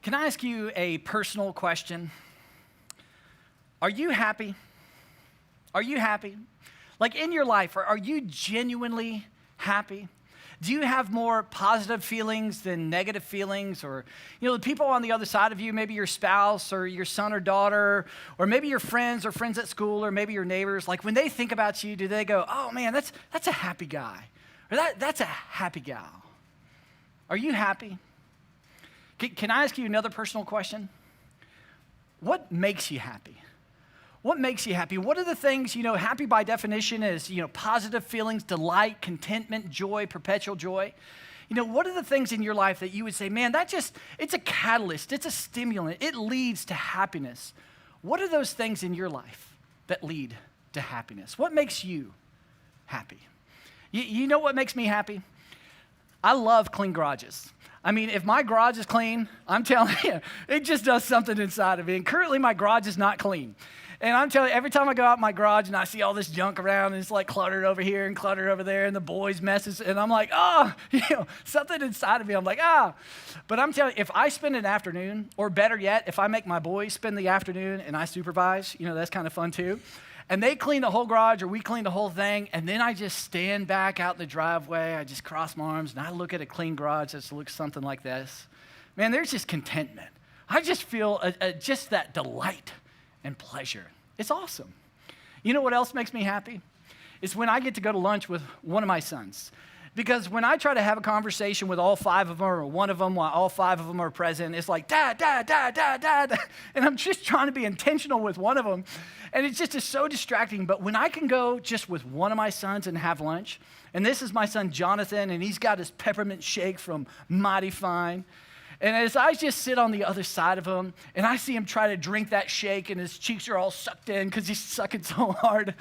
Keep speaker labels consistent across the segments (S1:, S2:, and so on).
S1: Can I ask you a personal question? Are you happy? Are you happy? Like in your life, are you genuinely happy? Do you have more positive feelings than negative feelings? Or, the people on the other side of you, maybe your spouse or your son or daughter, or maybe your friends or friends at school, or maybe your neighbors, like when they think about you, do they go, oh man, that's a happy guy, or that's a happy gal? Are you happy? Can I ask you another personal question? What makes you happy? What makes you happy? What are the things, happy by definition is, positive feelings, delight, contentment, joy, perpetual joy. What are the things in your life that you would say, man, it's a catalyst, it's a stimulant, it leads to happiness. What are those things in your life that lead to happiness? What makes you happy? You know what makes me happy? I love clean garages. I mean, if my garage is clean, I'm telling you, it just does something inside of me. And currently my garage is not clean. And I'm telling you, every time I go out in my garage and I see all this junk around and it's like cluttered over here and cluttered over there and the boys' messes, and I'm like, something inside of me, I'm like, But I'm telling you, if I spend an afternoon, or better yet, if I make my boys spend the afternoon and I supervise, that's kind of fun too. And they clean the whole garage, or we clean the whole thing, and then I just stand back out in the driveway, I just cross my arms, and I look at a clean garage that looks something like this. Man, there's just contentment. I just feel just that delight and pleasure. It's awesome. You know what else makes me happy? It's when I get to go to lunch with one of my sons. Because when I try to have a conversation with all five of them, or one of them while all five of them are present, it's like, dad, dad, dad, dad, dad. And I'm just trying to be intentional with one of them. And it's just so distracting. But when I can go just with one of my sons and have lunch, and this is my son Jonathan, and he's got his peppermint shake from Mighty Fine. And as I just sit on the other side of him, and I see him try to drink that shake, and his cheeks are all sucked in because he's sucking so hard,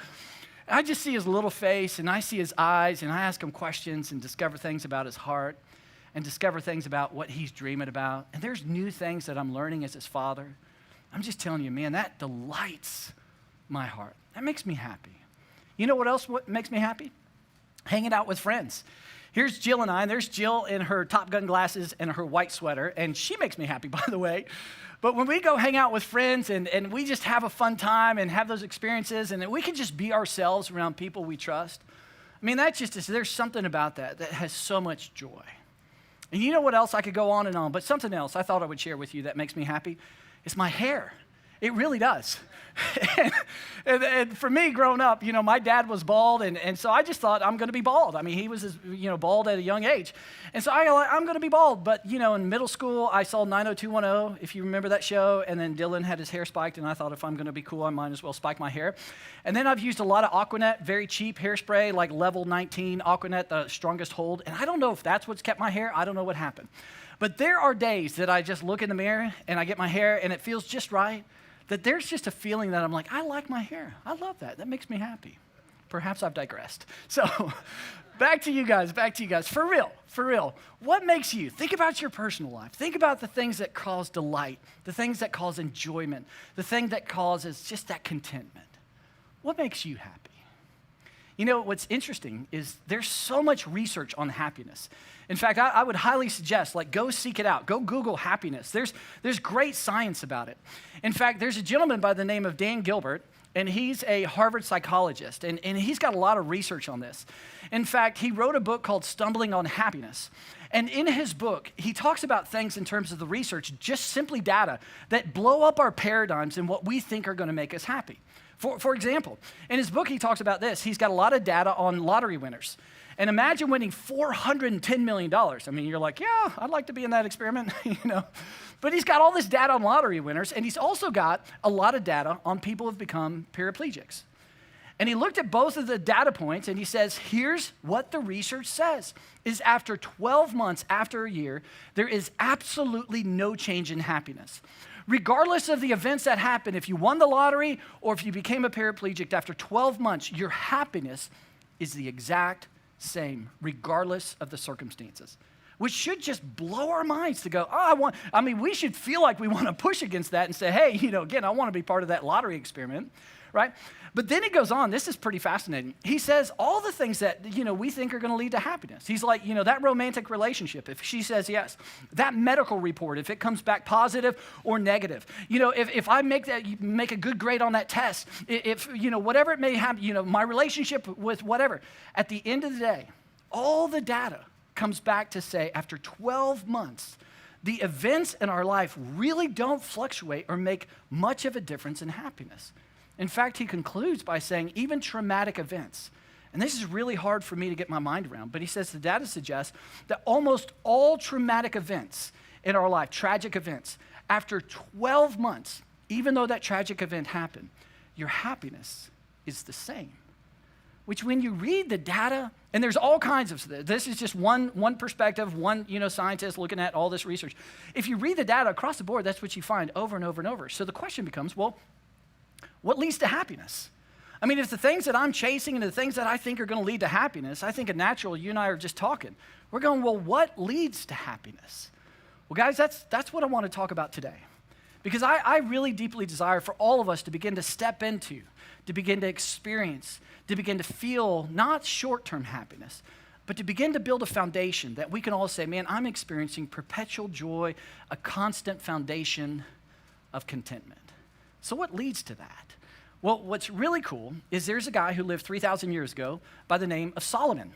S1: I just see his little face, and I see his eyes, and I ask him questions and discover things about his heart and discover things about what he's dreaming about. And there's new things that I'm learning as his father. I'm just telling you, man, that delights my heart. That makes me happy. You know what makes me happy? Hanging out with friends. Here's Jill and I, and there's Jill in her Top Gun glasses and her white sweater, and she makes me happy, by the way. But when we go hang out with friends and we just have a fun time and have those experiences, and we can just be ourselves around people we trust, I mean, there's something about that has so much joy. And you know what else? I could go on and on, but something else I thought I would share with you that makes me happy is my hair. It really does. and for me, growing up, my dad was bald, and so I just thought I'm going to be bald. I mean, he was, bald at a young age. And so I'm going to be bald. But, in middle school, I saw 90210, if you remember that show, and then Dylan had his hair spiked, and I thought if I'm going to be cool, I might as well spike my hair. And then I've used a lot of Aquanet, very cheap hairspray, like level 19 Aquanet, the strongest hold. And I don't know if that's what's kept my hair. I don't know what happened. But there are days that I just look in the mirror, and I get my hair, and it feels just right. That there's just a feeling that I'm like, I like my hair. I love that. That makes me happy. Perhaps I've digressed. So back to you guys. For real. What makes you? Think about your personal life. Think about the things that cause delight, the things that cause enjoyment, the thing that causes just that contentment. What makes you happy? What's interesting is there's so much research on happiness. In fact, I would highly suggest, go seek it out. Go Google happiness. There's great science about it. In fact, there's a gentleman by the name of Dan Gilbert, and he's a Harvard psychologist, and he's got a lot of research on this. In fact, he wrote a book called Stumbling on Happiness. And in his book, he talks about things in terms of the research, just simply data, that blow up our paradigms and what we think are going to make us happy. For example, in his book, he talks about this. He's got a lot of data on lottery winners. And imagine winning $410 million. I mean, you're like, yeah, I'd like to be in that experiment, But he's got all this data on lottery winners, and he's also got a lot of data on people who've become paraplegics. And he looked at both of the data points, and he says, here's what the research says, is after 12 months, after a year, there is absolutely no change in happiness. Regardless of the events that happen, if you won the lottery or if you became a paraplegic, after 12 months, your happiness is the exact same, regardless of the circumstances. which should just blow our minds to go, we should feel like we want to push against that and say, hey, again, I want to be part of that lottery experiment, right? But then he goes on, this is pretty fascinating. He says all the things that, we think are going to lead to happiness. He's like, that romantic relationship, if she says yes, that medical report, if it comes back positive or negative, if I make a good grade on that test, if whatever it may happen, my relationship with whatever, at the end of the day, all the data comes back to say after 12 months, the events in our life really don't fluctuate or make much of a difference in happiness. In fact, he concludes by saying even traumatic events, and this is really hard for me to get my mind around, but he says the data suggests that almost all traumatic events in our life, tragic events, after 12 months, even though that tragic event happened, your happiness is the same. Which when you read the data, and there's all kinds of, this is just one perspective, one scientist looking at all this research. If you read the data across the board, that's what you find over and over and over. So the question becomes, well, what leads to happiness? I mean, if the things that I'm chasing and the things that I think are going to lead to happiness, I think it's natural, you and I are just talking. We're going, well, what leads to happiness? Well, guys, that's what I want to talk about today. Because I really deeply desire for all of us to begin to step into, to begin to experience, to begin to feel not short-term happiness, but to begin to build a foundation that we can all say, man, I'm experiencing perpetual joy, a constant foundation of contentment. So what leads to that? Well, what's really cool is there's a guy who lived 3,000 years ago by the name of Solomon.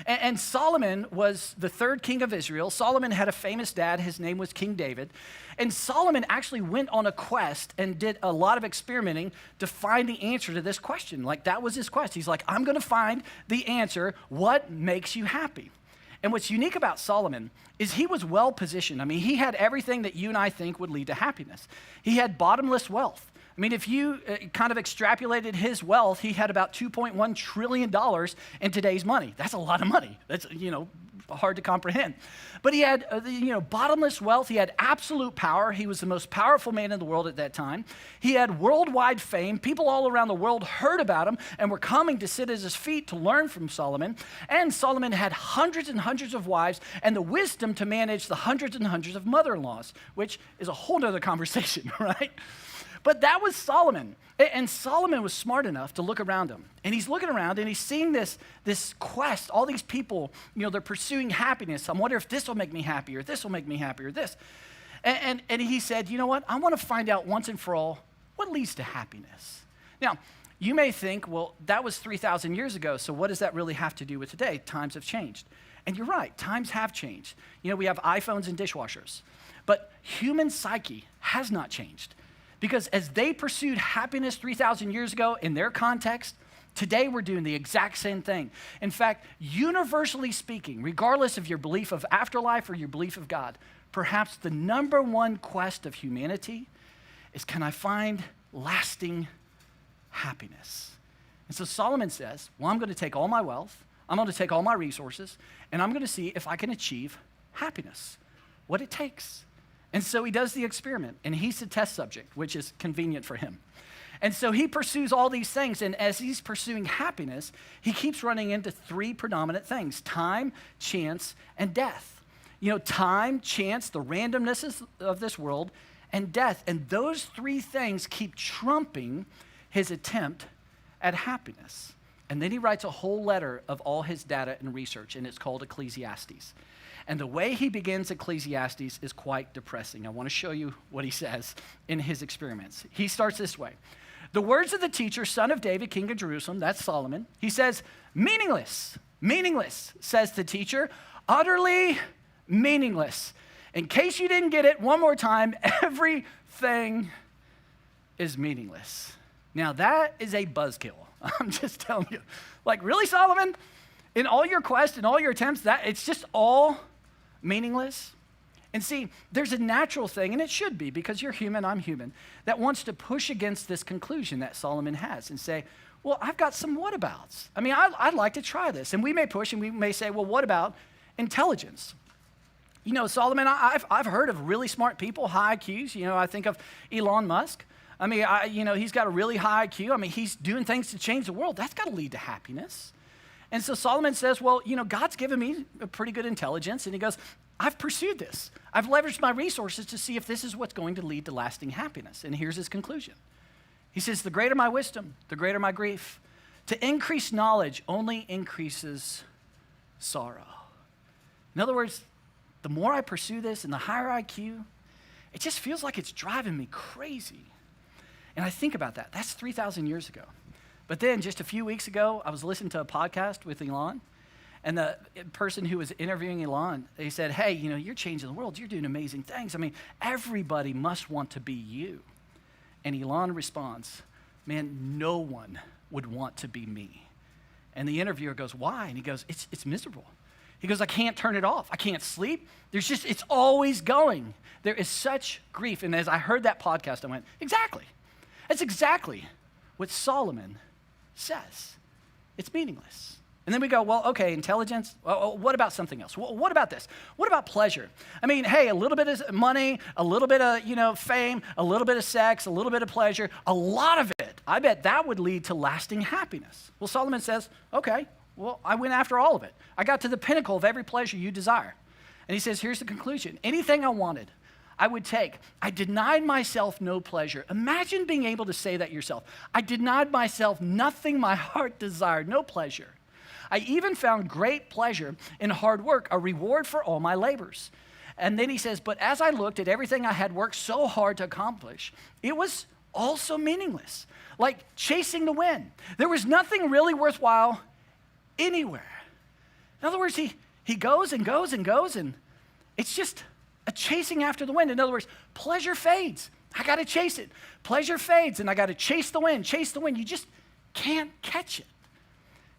S1: And Solomon was the third king of Israel. Solomon had a famous dad. His name was King David. And Solomon actually went on a quest and did a lot of experimenting to find the answer to this question. Like, that was his quest. He's like, I'm going to find the answer. What makes you happy? And what's unique about Solomon is he was well positioned. I mean, he had everything that you and I think would lead to happiness. He had bottomless wealth. I mean, if you kind of extrapolated his wealth, he had about $2.1 trillion in today's money. That's a lot of money. That's, hard to comprehend. But he had, bottomless wealth. He had absolute power. He was the most powerful man in the world at that time. He had worldwide fame. People all around the world heard about him and were coming to sit at his feet to learn from Solomon. And Solomon had hundreds and hundreds of wives and the wisdom to manage the hundreds and hundreds of mother-in-laws, which is a whole nother conversation, right? But that was Solomon. And Solomon was smart enough to look around him. And he's looking around and he's seeing this quest, all these people, they're pursuing happiness. I wonder if this will make me happy, or this will make me happy, or this. And he said, you know what? I want to find out once and for all what leads to happiness. Now, you may think, well, that was 3,000 years ago, so what does that really have to do with today? Times have changed. And you're right, times have changed. We have iPhones and dishwashers. But human psyche has not changed. Because as they pursued happiness 3,000 years ago in their context, today we're doing the exact same thing. In fact, universally speaking, regardless of your belief of afterlife or your belief of God, perhaps the number one quest of humanity is, can I find lasting happiness? And so Solomon says, well, I'm going to take all my wealth, I'm going to take all my resources, and I'm going to see if I can achieve happiness, what it takes. And so he does the experiment, and he's the test subject, which is convenient for him. And so he pursues all these things, and as he's pursuing happiness, he keeps running into three predominant things: time, chance, and death. Time, chance, the randomness of this world, and death. And those three things keep trumping his attempt at happiness. And then he writes a whole letter of all his data and research, and it's called Ecclesiastes. And the way he begins Ecclesiastes is quite depressing. I want to show you what he says in his experiments. He starts this way. The words of the teacher, son of David, king of Jerusalem, that's Solomon. He says, meaningless, says the teacher, utterly meaningless. In case you didn't get it, one more time, everything is meaningless. Now that is a buzzkill. I'm just telling you. Like, really, Solomon? In all your quest and all your attempts, it's just all meaningless? And see, there's a natural thing, and it should be, because you're human, I'm human, that wants to push against this conclusion that Solomon has and say, well, I've got some what-abouts. I mean, I'd like to try this. And we may push and we may say, well, what about intelligence? Solomon, I've heard of really smart people, high IQs. I think of Elon Musk. I mean, he's got a really high IQ. I mean, he's doing things to change the world. That's got to lead to happiness. And so Solomon says, well, God's given me a pretty good intelligence. And he goes, I've pursued this. I've leveraged my resources to see if this is what's going to lead to lasting happiness. And here's his conclusion. He says, the greater my wisdom, the greater my grief. To increase knowledge only increases sorrow. In other words, the more I pursue this and the higher IQ, it just feels like it's driving me crazy. And I think about that. That's 3,000 years ago. But then just a few weeks ago, I was listening to a podcast with Elon, and the person who was interviewing Elon, they said, hey, you're changing the world. You're doing amazing things. I mean, everybody must want to be you. And Elon responds, man, no one would want to be me. And the interviewer goes, why? And he goes, it's miserable. He goes, I can't turn it off. I can't sleep. It's always going. There is such grief. And as I heard that podcast, I went, exactly. That's exactly what Solomon says. It's meaningless. And then we go, well, okay, intelligence. Well, what about something else? What about this? What about pleasure? I mean, hey, a little bit of money, a little bit of, fame, a little bit of sex, a little bit of pleasure, a lot of it. I bet that would lead to lasting happiness. Well, Solomon says, okay, well, I went after all of it. I got to the pinnacle of every pleasure you desire. And he says, here's the conclusion. Anything I wanted, I would take. I denied myself no pleasure. Imagine being able to say that yourself. I denied myself nothing my heart desired, no pleasure. I even found great pleasure in hard work, a reward for all my labors. And then he says, but as I looked at everything I had worked so hard to accomplish, it was also meaningless, like chasing the wind. There was nothing really worthwhile anywhere. In other words, he goes and goes and goes, and it's just a chasing after the wind. In other words, pleasure fades. I got to chase it. Pleasure fades, and I got to chase the wind, chase the wind. You just can't catch it.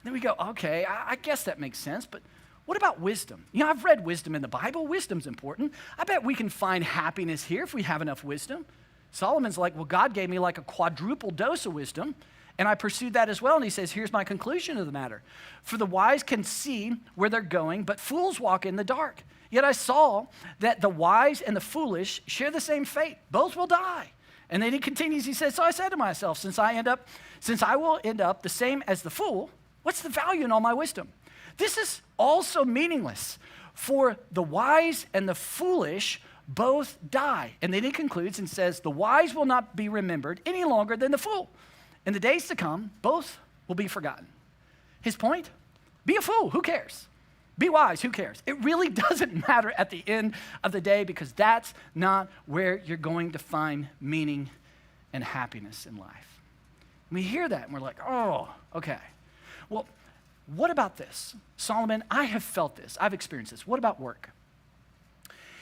S1: Then we go, okay, I guess that makes sense, but what about wisdom? I've read wisdom in the Bible. Wisdom's important. I bet we can find happiness here if we have enough wisdom. Solomon's like, well, God gave me like a quadruple dose of wisdom, and I pursued that as well. And he says, here's my conclusion of the matter. For the wise can see where they're going, but fools walk in the dark. Yet I saw that the wise and the foolish share the same fate. Both will die. And then he continues, he says, so I said to myself, since I will end up the same as the fool, what's the value in all my wisdom? This is also meaningless, for the wise and the foolish both die. And then he concludes and says, the wise will not be remembered any longer than the fool. In the days to come, both will be forgotten. His point? Be a fool, who cares? Be wise, who cares? It really doesn't matter at the end of the day, because that's not where you're going to find meaning and happiness in life. We hear that and we're like, oh, okay. Well, what about this? Solomon, I have felt this. I've experienced this. What about work?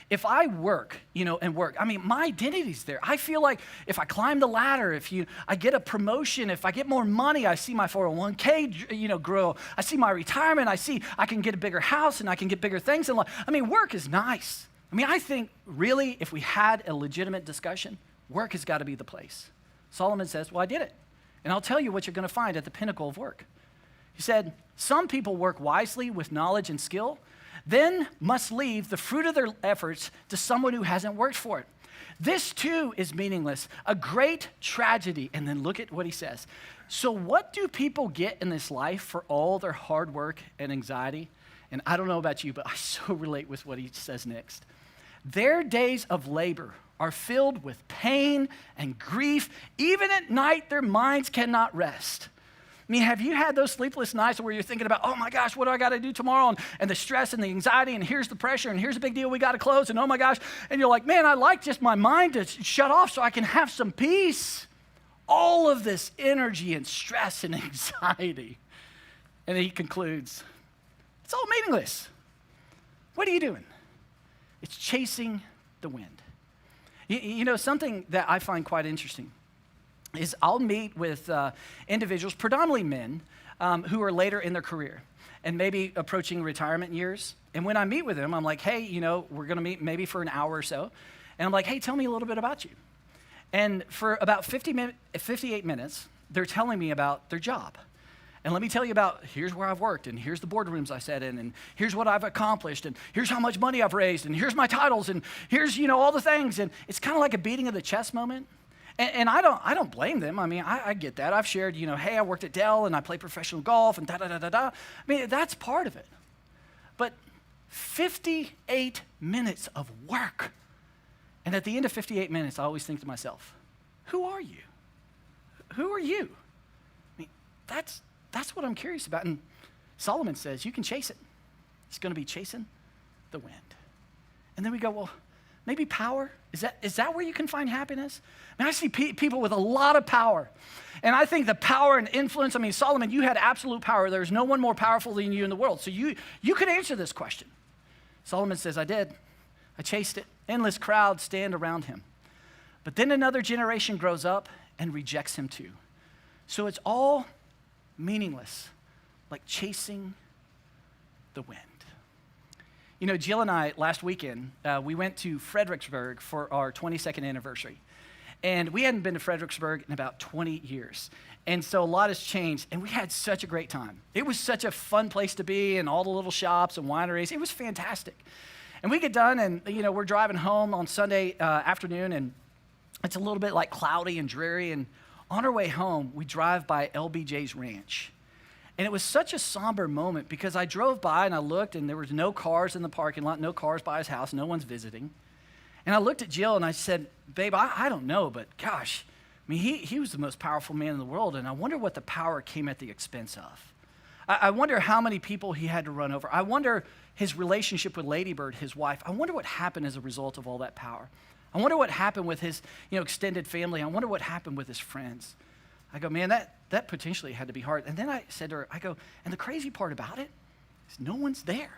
S1: If I work, and work, my identity's there. I feel like if I climb the ladder, I get a promotion, if I get more money, I see my 401k, grow. I see my retirement. I see I can get a bigger house and I can get bigger things in life. Work is nice. I think really if we had a legitimate discussion, work has got to be the place. Solomon says, well, I did it. And I'll tell you what you're going to find at the pinnacle of work. He said, some people work wisely with knowledge and skill, then must leave the fruit of their efforts to someone who hasn't worked for it. This too is meaningless, a great tragedy. And then look at what he says. So what do people get in this life for all their hard work and anxiety? And I don't know about you, but I so relate with what he says next. Their days of labor are filled with pain and grief. Even at night, their minds cannot rest. Have you had those sleepless nights where you're thinking about, oh my gosh, what do I got to do tomorrow? And the stress and the anxiety, and here's the pressure, and here's a big deal we got to close, and oh my gosh. And you're like, man, I like just my mind to shut off so I can have some peace. All of this energy and stress and anxiety. And he concludes, it's all meaningless. What are you doing? It's chasing the wind. Something that I find quite interesting is I'll meet with individuals, predominantly men, who are later in their career and maybe approaching retirement years. And when I meet with them, I'm like, hey, we're going to meet maybe for an hour or so. And I'm like, hey, tell me a little bit about you. And for about 58 minutes, they're telling me about their job. And let me tell you about, here's where I've worked, and here's the boardrooms I sat in, and here's what I've accomplished, and here's how much money I've raised, and here's my titles, and here's, all the things. And it's kind of like a beating of the chest moment. And I don't blame them. I mean, I get that. I've shared, hey, I worked at Dell and I play professional golf and da-da-da-da-da. I mean, that's part of it. But 58 minutes of work. And at the end of 58 minutes, I always think to myself, who are you? Who are you? I mean, that's what I'm curious about. And Solomon says, you can chase it. It's going to be chasing the wind. And then we go, well, maybe power? Is that where you can find happiness? I mean, I see people with a lot of power. And I think the power and influence, I mean, Solomon, you had absolute power. There's no one more powerful than you in the world. So you could answer this question. Solomon says, I did. I chased it. Endless crowds stand around him. But then another generation grows up and rejects him too. So it's all meaningless, like chasing the wind. Jill and I, last weekend, we went to Fredericksburg for our 22nd anniversary. And we hadn't been to Fredericksburg in about 20 years. And so a lot has changed, and we had such a great time. It was such a fun place to be, and all the little shops and wineries. It was fantastic. And we get done, and we're driving home on Sunday afternoon, and it's a little bit like cloudy and dreary. And on our way home, we drive by LBJ's ranch. And it was such a somber moment because I drove by and I looked and there was no cars in the parking lot, no cars by his house, no one's visiting. And I looked at Jill and I said, babe, I don't know, but gosh, I mean, he was the most powerful man in the world, and I wonder what the power came at the expense of. I wonder how many people he had to run over. I wonder his relationship with Lady Bird, his wife. I wonder what happened as a result of all that power. I wonder what happened with his extended family. I wonder what happened with his friends. I go, man, that potentially had to be hard. And then I said to her, and the crazy part about it is no one's there.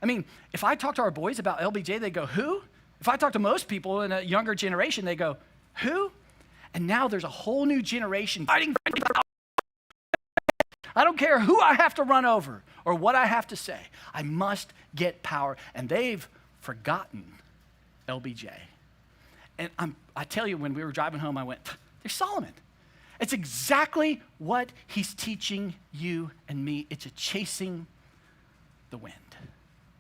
S1: I mean, if I talk to our boys about LBJ, they go, who? If I talk to most people in a younger generation, they go, who? And now there's a whole new generation fighting. I don't care who I have to run over or what I have to say. I must get power. And they've forgotten LBJ. And I tell you, when we were driving home, I went, there's Solomon. It's exactly what he's teaching you and me. It's a chasing the wind.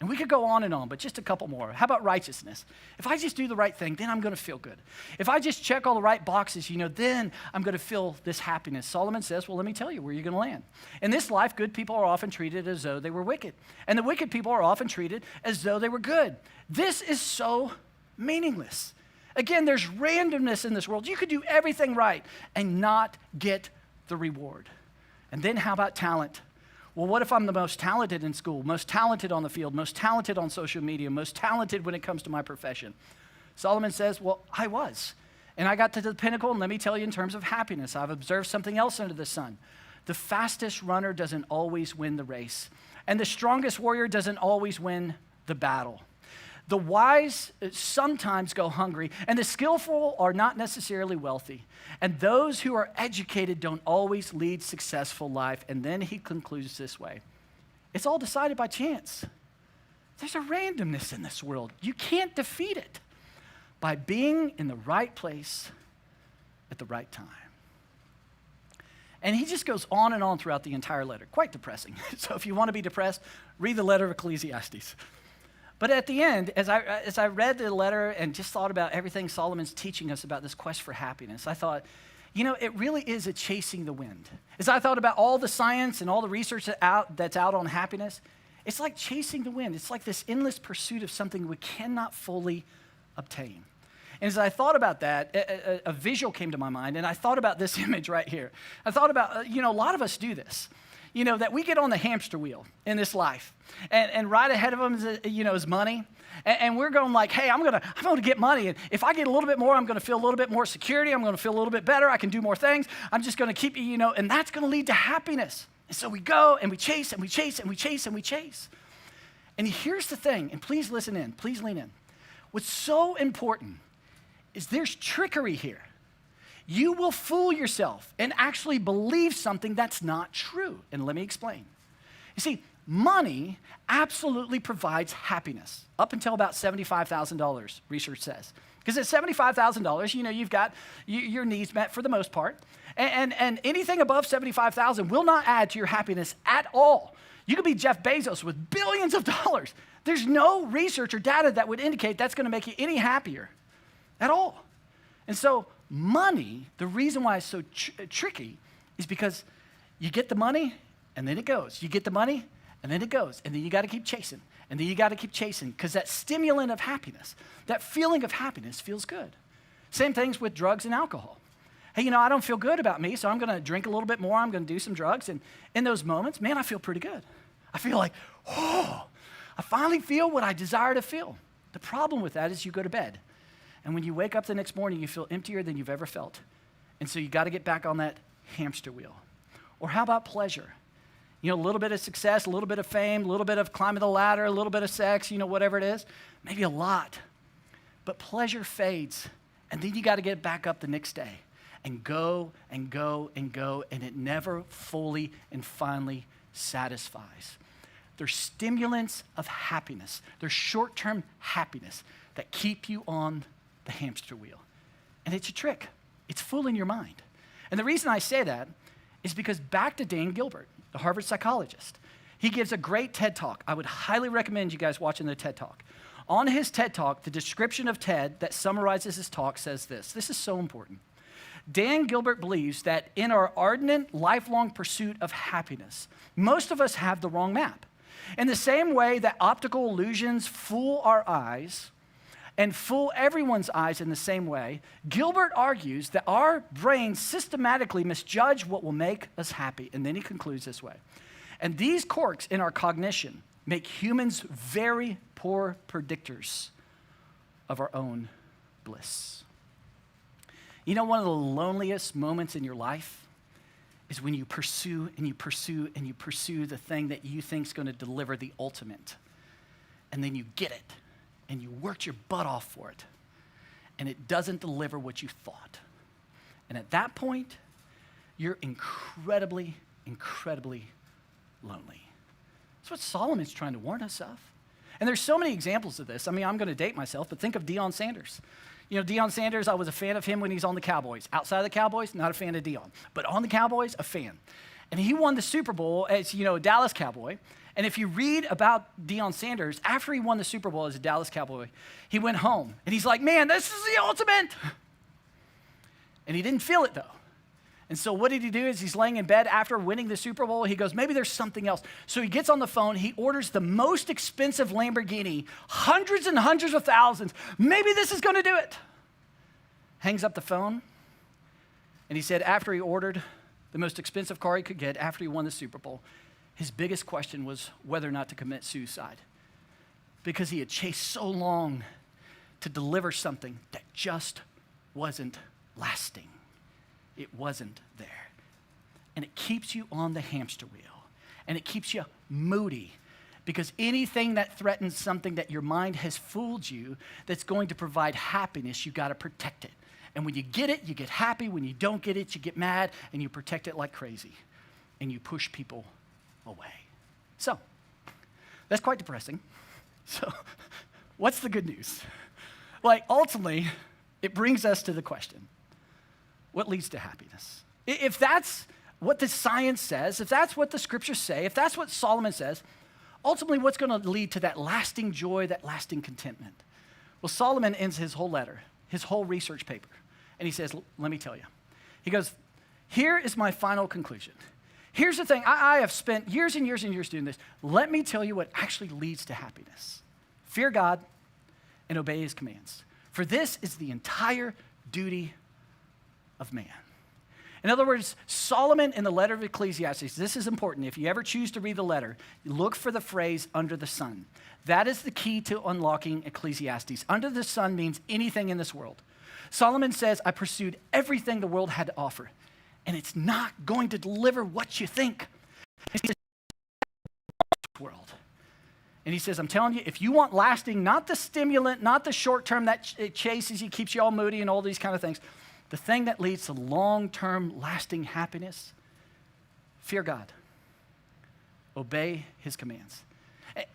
S1: And we could go on and on, but just a couple more. How about righteousness? If I just do the right thing, then I'm going to feel good. If I just check all the right boxes, then I'm going to feel this happiness. Solomon says, well, let me tell you where you're going to land. In this life, good people are often treated as though they were wicked. And the wicked people are often treated as though they were good. This is so meaningless. Again, there's randomness in this world. You could do everything right and not get the reward. And then how about talent? Well, what if I'm the most talented in school, most talented on the field, most talented on social media, most talented when it comes to my profession? Solomon says, well, I was. And I got to the pinnacle, and let me tell you in terms of happiness, I've observed something else under the sun. The fastest runner doesn't always win the race, and the strongest warrior doesn't always win the battle. The wise sometimes go hungry, and the skillful are not necessarily wealthy. And those who are educated don't always lead successful life. And then he concludes this way. It's all decided by chance. There's a randomness in this world. You can't defeat it by being in the right place at the right time. And he just goes on and on throughout the entire letter. Quite depressing. So if you want to be depressed, read the letter of Ecclesiastes. But at the end, as I read the letter and just thought about everything Solomon's teaching us about this quest for happiness, I thought, it really is a chasing the wind. As I thought about all the science and all the research that's out on happiness, it's like chasing the wind. It's like this endless pursuit of something we cannot fully obtain. And as I thought about that, a visual came to my mind, and I thought about this image right here. I thought about, a lot of us do this. That we get on the hamster wheel in this life, and right ahead of them is money, and we're going like, hey, I'm gonna get money, and if I get a little bit more, I'm gonna feel a little bit more security, I'm gonna feel a little bit better, I can do more things, I'm just gonna keep, and that's gonna lead to happiness. And so we go and we chase and we chase and we chase and we chase. And here's the thing, and please listen in, please lean in. What's so important is there's trickery here. You will fool yourself and actually believe something that's not true. And let me explain. You see, money absolutely provides happiness, up until about $75,000, research says. Because at $75,000, you've got your needs met for the most part. And anything above $75,000 will not add to your happiness at all. You could be Jeff Bezos with billions of dollars. There's no research or data that would indicate that's going to make you any happier at all. And so money, the reason why it's so tricky is because you get the money and then it goes. You get the money and then it goes. And then you got to keep chasing. And then you got to keep chasing because that stimulant of happiness, that feeling of happiness feels good. Same things with drugs and alcohol. Hey, I don't feel good about me, so I'm going to drink a little bit more. I'm going to do some drugs. And in those moments, man, I feel pretty good. I feel like, I finally feel what I desire to feel. The problem with that is you go to bed. And when you wake up the next morning, you feel emptier than you've ever felt. And so you got to get back on that hamster wheel. Or how about pleasure? A little bit of success, a little bit of fame, a little bit of climbing the ladder, a little bit of sex, whatever it is. Maybe a lot. But pleasure fades. And then you got to get back up the next day and go and go and go. And it never fully and finally satisfies. They're stimulants of happiness. They're short-term happiness that keep you on the hamster wheel. And it's a trick. It's fooling your mind. And the reason I say that is because back to Dan Gilbert, the Harvard psychologist. He gives a great TED Talk. I would highly recommend you guys watching the TED Talk. On his TED Talk, the description of TED that summarizes his talk says this. This is so important. Dan Gilbert believes that in our ardent, lifelong pursuit of happiness, most of us have the wrong map. In the same way that optical illusions fool our eyes and fool everyone's eyes in the same way, Gilbert argues that our brains systematically misjudge what will make us happy. And then he concludes this way. And these quirks in our cognition make humans very poor predictors of our own bliss. One of the loneliest moments in your life is when you pursue and you pursue and you pursue the thing that you think is going to deliver the ultimate. And then you get it. And you worked your butt off for it, and it doesn't deliver what you thought. And at that point, you're incredibly, incredibly lonely. That's what Solomon's trying to warn us of. And there's so many examples of this. I'm going to date myself, but think of Deion Sanders. Deion Sanders, I was a fan of him when he's on the Cowboys. Outside of the Cowboys, not a fan of Deion. But on the Cowboys, a fan. And he won the Super Bowl as, a Dallas Cowboy. And if you read about Deion Sanders, after he won the Super Bowl as a Dallas Cowboy, he went home. And he's like, man, this is the ultimate. And he didn't feel it, though. And so what did he do is he's laying in bed after winning the Super Bowl. He goes, maybe there's something else. So he gets on the phone. He orders the most expensive Lamborghini, hundreds and hundreds of thousands. Maybe this is going to do it. Hangs up the phone. And he said after he ordered the most expensive car he could get, after he won the Super Bowl, his biggest question was whether or not to commit suicide, because he had chased so long to deliver something that just wasn't lasting. It wasn't there. And it keeps you on the hamster wheel, and it keeps you moody, because anything that threatens something that your mind has fooled you that's going to provide happiness, you got to protect it. And when you get it, you get happy. When you don't get it, you get mad, and you protect it like crazy, and you push people away. So, that's quite depressing. So, what's the good news? Ultimately, it brings us to the question, what leads to happiness? If that's what the science says, if that's what the scriptures say, if that's what Solomon says, ultimately, what's going to lead to that lasting joy, that lasting contentment? Well, Solomon ends his whole letter, his whole research paper, and he says, let me tell you. He goes, here is my final conclusion. Here's the thing, I have spent years and years and years doing this. Let me tell you what actually leads to happiness. Fear God and obey his commands. For this is the entire duty of man. In other words, Solomon in the letter of Ecclesiastes, this is important. If you ever choose to read the letter, look for the phrase under the sun. That is the key to unlocking Ecclesiastes. Under the sun means anything in this world. Solomon says, I pursued everything the world had to offer, and it's not going to deliver what you think. He says, world. And he says, I'm telling you, if you want lasting, not the stimulant, not the short term that it chases you, keeps you all moody and all these kind of things, the thing that leads to long-term lasting happiness, fear God. Obey his commands.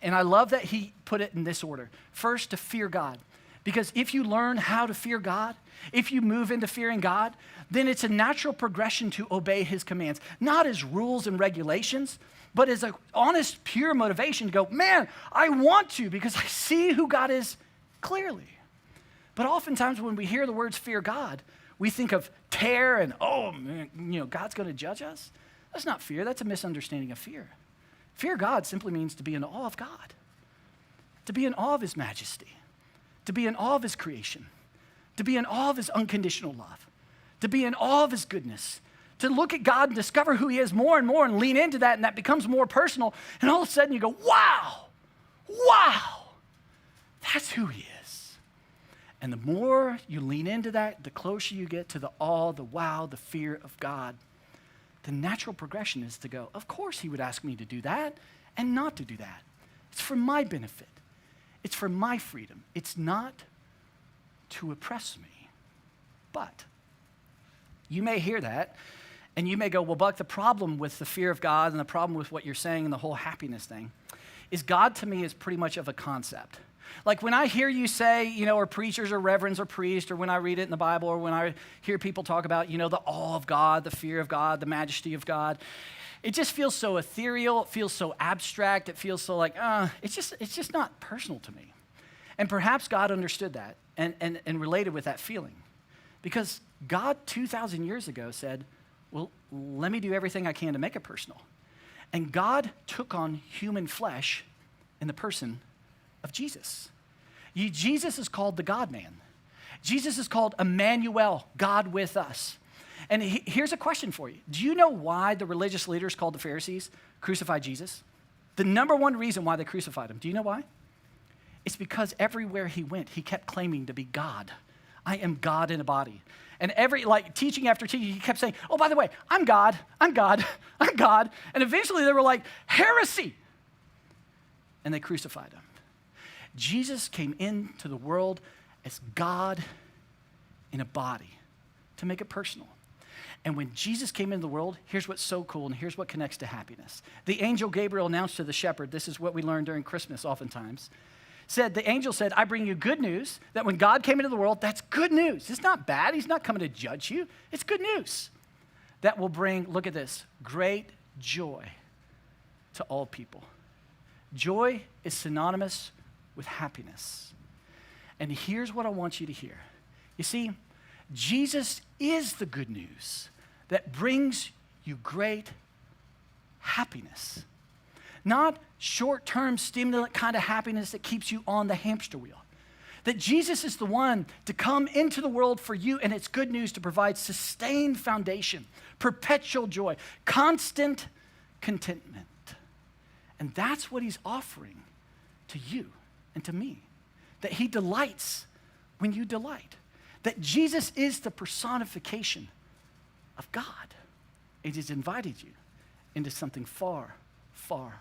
S1: And I love that he put it in this order. First, to fear God. Because if you learn how to fear God, if you move into fearing God, then it's a natural progression to obey his commands. Not as rules and regulations, but as an honest, pure motivation to go, man, I want to because I see who God is clearly. But oftentimes when we hear the words fear God, We think of terror and, oh, man, God's going to judge us. That's not fear. That's a misunderstanding of fear. Fear God simply means to be in awe of God, to be in awe of his majesty, to be in awe of his creation, to be in awe of his unconditional love, to be in awe of his goodness, to look at God and discover who he is more and more and lean into that, and that becomes more personal. And all of a sudden you go, wow, that's who he is. And the more you lean into that, the closer you get to the awe, the wow, the fear of God. The natural progression is to go, of course he would ask me to do that and not to do that. It's for my benefit. It's for my freedom. It's not to oppress me. But you may hear that and you may go, well, Buck, the problem with the fear of God and the problem with what you're saying and the whole happiness thing is God to me is pretty much of a concept. Like when I hear you say, or preachers or reverends or priests, or when I read it in the Bible, or when I hear people talk about, the awe of God, the fear of God, the majesty of God, it just feels so ethereal. It feels so abstract. It feels so like, it's just not personal to me. And perhaps God understood that and related with that feeling. Because God 2,000 years ago said, well, let me do everything I can to make it personal. And God took on human flesh in the person of Jesus. Jesus is called the God-man. Jesus is called Emmanuel, God with us. And here's a question for you. Do you know why the religious leaders called the Pharisees crucified Jesus? The number one reason why they crucified him. Do you know why? It's because everywhere he went, he kept claiming to be God. I am God in a body. And teaching after teaching, he kept saying, oh, by the way, I'm God, I'm God, I'm God. And eventually they were like, heresy. And they crucified him. Jesus came into the world as God in a body to make it personal. And when Jesus came into the world, here's what's so cool, and here's what connects to happiness. The angel Gabriel announced to the shepherd, this is what we learn during Christmas oftentimes, the angel said, I bring you good news, that when God came into the world, that's good news. It's not bad. He's not coming to judge you. It's good news. That will bring, look at this, great joy to all people. Joy is synonymous with happiness. And here's what I want you to hear. You see, Jesus is the good news that brings you great happiness. Not short-term stimulant kind of happiness that keeps you on the hamster wheel. That Jesus is the one to come into the world for you, and it's good news to provide sustained foundation, perpetual joy, constant contentment. And that's what he's offering to you and to me. That he delights when you delight. That Jesus is the personification of God. It has invited you into something far, far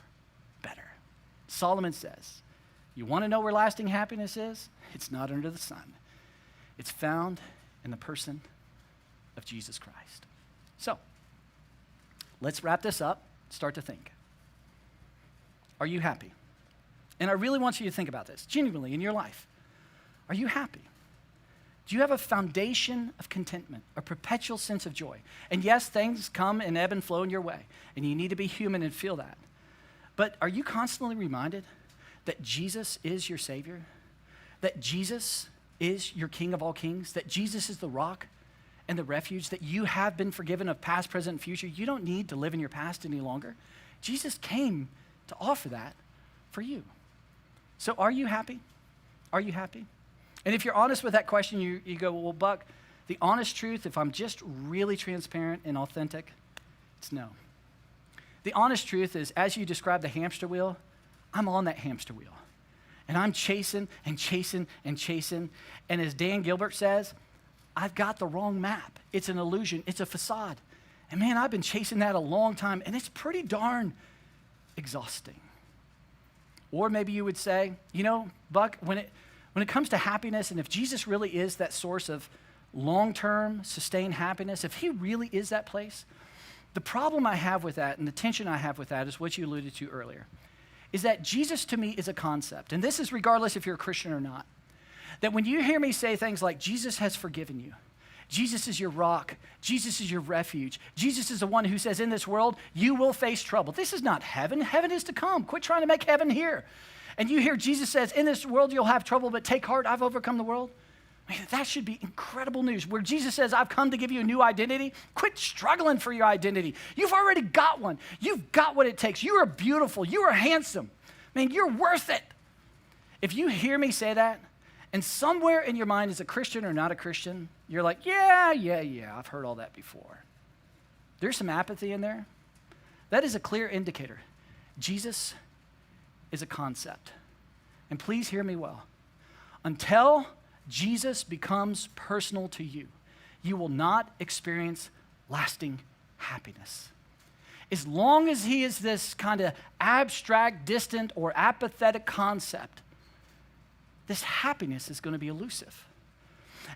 S1: better. Solomon says, you want to know where lasting happiness is? It's not under the sun. It's found in the person of Jesus Christ. So, let's wrap this up, start to think. Are you happy? And I really want you to think about this, genuinely, in your life. Are you happy? Do you have a foundation of contentment, a perpetual sense of joy? And yes, things come and ebb and flow in your way, and you need to be human and feel that. But are you constantly reminded that Jesus is your Savior? That Jesus is your King of all kings? That Jesus is the rock and the refuge? That you have been forgiven of past, present, and future? You don't need to live in your past any longer. Jesus came to offer that for you. So are you happy? Are you happy? And if you're honest with that question, you go, well, Buck, the honest truth, if I'm just really transparent and authentic, it's no. The honest truth is, as you describe the hamster wheel, I'm on that hamster wheel. And I'm chasing and chasing and chasing. And as Dan Gilbert says, I've got the wrong map. It's an illusion. It's a facade. And man, I've been chasing that a long time, and it's pretty darn exhausting. Or maybe you would say, Buck, when it comes to happiness, and if Jesus really is that source of long-term, sustained happiness, if he really is that place, the problem I have with that and the tension I have with that is what you alluded to earlier, is that Jesus to me is a concept, and this is regardless if you're a Christian or not, that when you hear me say things like, Jesus has forgiven you, Jesus is your rock, Jesus is your refuge, Jesus is the one who says in this world, you will face trouble. This is not heaven. Heaven is to come. Quit trying to make heaven here. And you hear Jesus says, in this world you'll have trouble, but take heart, I've overcome the world. Man, that should be incredible news. Where Jesus says, I've come to give you a new identity, quit struggling for your identity. You've already got one. You've got what it takes. You are beautiful. You are handsome. Man, you're worth it. If you hear me say that, and somewhere in your mind as a Christian or not a Christian, you're like, yeah, I've heard all that before. There's some apathy in there. That is a clear indicator. Jesus is a concept. And please hear me well. Until Jesus becomes personal to you, you will not experience lasting happiness. As long as he is this kind of abstract, distant, or apathetic concept, this happiness is going to be elusive.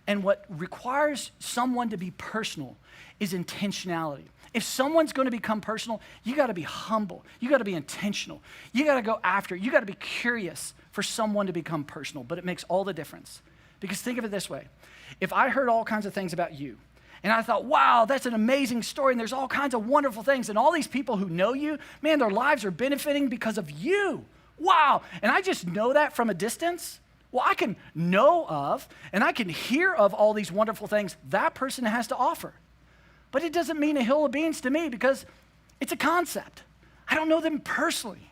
S1: And what requires someone to be personal is intentionality. If someone's going to become personal, you got to be humble. You got to be intentional. You got to go after it. You got to be curious for someone to become personal, but it makes all the difference. Because think of it this way. If I heard all kinds of things about you, and I thought, wow, that's an amazing story, and there's all kinds of wonderful things, and all these people who know you, man, their lives are benefiting because of you. Wow. And I just know that from a distance. Well, I can know of, and I can hear of all these wonderful things that person has to offer. But it doesn't mean a hill of beans to me because it's a concept. I don't know them personally.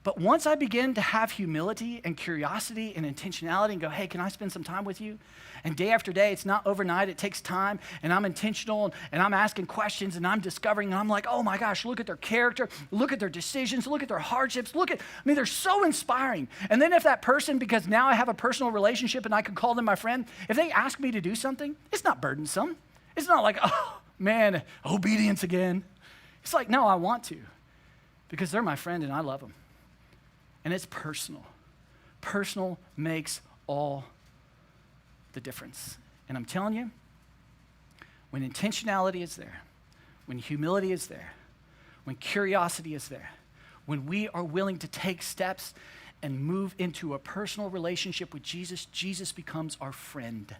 S1: But once I begin to have humility and curiosity and intentionality and go, hey, can I spend some time with you? And day after day, it's not overnight, it takes time, and I'm intentional, and I'm asking questions, and I'm discovering, and I'm like, oh my gosh, look at their character, look at their decisions, look at their hardships, they're so inspiring. And then if that person, because now I have a personal relationship and I can call them my friend, if they ask me to do something, it's not burdensome. It's not like, oh man, obedience again. It's like, no, I want to, because they're my friend and I love them. And it's personal. Personal makes all the difference. And I'm telling you, when intentionality is there, when humility is there, when curiosity is there, when we are willing to take steps and move into a personal relationship with Jesus, Jesus becomes our friend.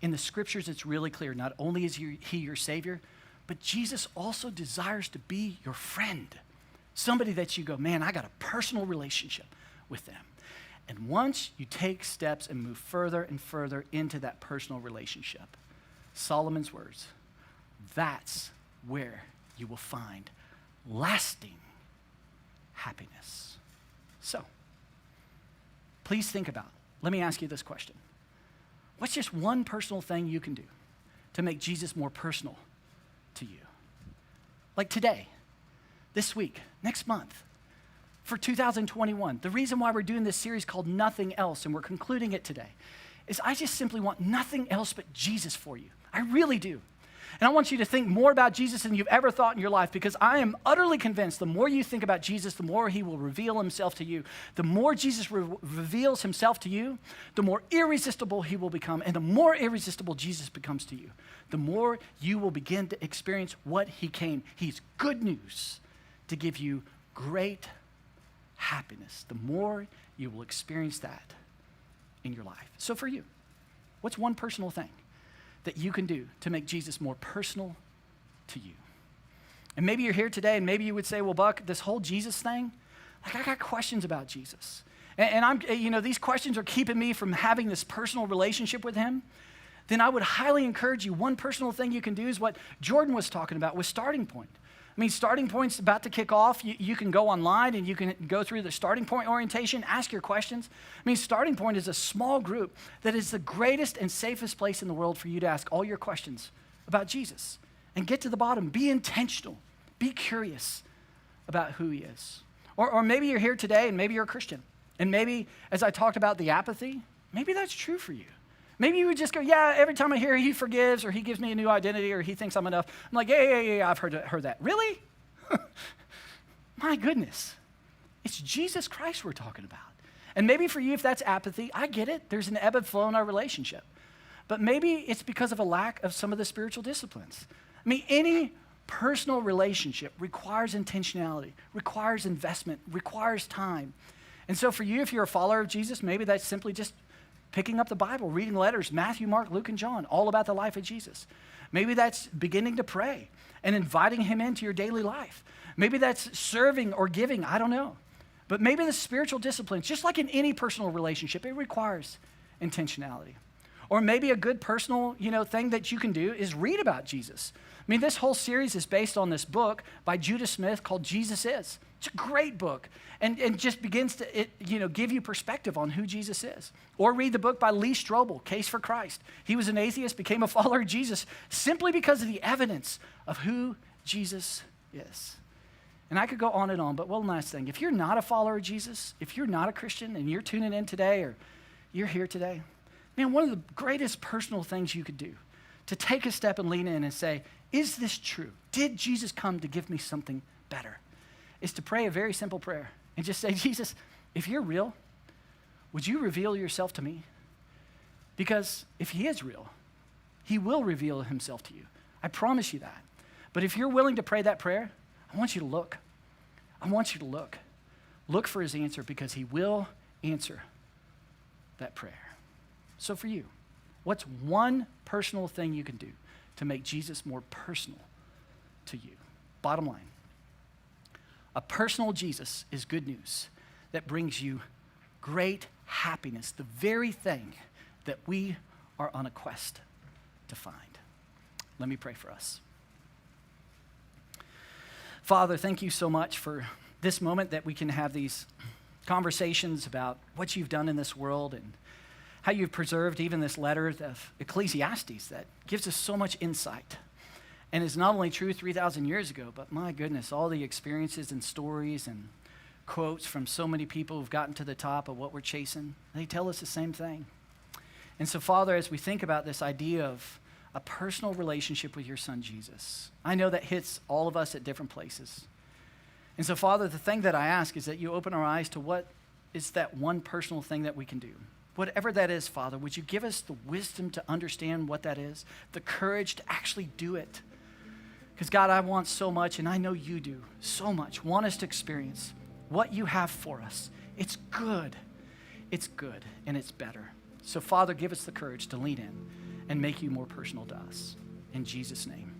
S1: In the scriptures, it's really clear. Not only is he your Savior, but Jesus also desires to be your friend. Somebody that you go, man, I got a personal relationship with them. And once you take steps and move further and further into that personal relationship, Solomon's words, that's where you will find lasting happiness. So, please think about, let me ask you this question. What's just one personal thing you can do to make Jesus more personal to you? Like today, this week, next month, for 2021. The reason why we're doing this series called Nothing Else, and we're concluding it today, is I just simply want nothing else but Jesus for you. I really do. And I want you to think more about Jesus than you've ever thought in your life, because I am utterly convinced the more you think about Jesus, the more he will reveal himself to you. The more Jesus reveals himself to you, the more irresistible he will become. And the more irresistible Jesus becomes to you, the more you will begin to experience what he came. He's good news to give you great happiness. The more you will experience that in your life. So for you, what's one personal thing that you can do to make Jesus more personal to you? And maybe you're here today and maybe you would say, well, Buck, this whole Jesus thing, like I got questions about Jesus. And I'm, these questions are keeping me from having this personal relationship with him. Then I would highly encourage you, one personal thing you can do is what Jordan was talking about with Starting Point. I mean, Starting Point's about to kick off. You can go online and you can go through the Starting Point orientation, ask your questions. I mean, Starting Point is a small group that is the greatest and safest place in the world for you to ask all your questions about Jesus and get to the bottom. Be intentional. Be curious about who he is. Or maybe you're here today and maybe you're a Christian. And maybe, as I talked about the apathy, maybe that's true for you. Maybe you would just go, yeah, every time I hear he forgives or he gives me a new identity or he thinks I'm enough, I'm like, yeah, I've heard that. Really? My goodness. It's Jesus Christ we're talking about. And maybe for you, if that's apathy, I get it. There's an ebb and flow in our relationship. But maybe it's because of a lack of some of the spiritual disciplines. I mean, any personal relationship requires intentionality, requires investment, requires time. And so for you, if you're a follower of Jesus, maybe that's simply just picking up the Bible, reading letters, Matthew, Mark, Luke, and John, all about the life of Jesus. Maybe that's beginning to pray and inviting him into your daily life. Maybe that's serving or giving, I don't know. But maybe the spiritual disciplines, just like in any personal relationship, it requires intentionality. Or maybe a good personal, thing that you can do is read about Jesus. I mean, this whole series is based on this book by Judah Smith called Jesus Is. It's a great book and just begins to give you perspective on who Jesus is. Or read the book by Lee Strobel, Case for Christ. He was an atheist, became a follower of Jesus simply because of the evidence of who Jesus is. And I could go on, but one last thing. If you're not a follower of Jesus, if you're not a Christian and you're tuning in today or you're here today, man, one of the greatest personal things you could do to take a step and lean in and say, is this true? Did Jesus come to give me something better? Is to pray a very simple prayer and just say, Jesus, if you're real, would you reveal yourself to me? Because if he is real, he will reveal himself to you. I promise you that. But if you're willing to pray that prayer, I want you to look. I want you to look. Look for his answer because he will answer that prayer. So for you, what's one personal thing you can do to make Jesus more personal to you? Bottom line, a personal Jesus is good news that brings you great happiness, the very thing that we are on a quest to find. Let me pray for us. Father, thank you so much for this moment that we can have these conversations about what you've done in this world and how you've preserved even this letter of Ecclesiastes that gives us so much insight and is not only true 3,000 years ago, but my goodness, all the experiences and stories and quotes from so many people who've gotten to the top of what we're chasing, they tell us the same thing. And so, Father, as we think about this idea of a personal relationship with your son, Jesus, I know that hits all of us at different places. And so, Father, the thing that I ask is that you open our eyes to what is that one personal thing that we can do. Whatever that is, Father, would you give us the wisdom to understand what that is, the courage to actually do it? Because, God, I want so much, and I know you do so much, want us to experience what you have for us. It's good, and it's better. So, Father, give us the courage to lean in and make you more personal to us. In Jesus' name.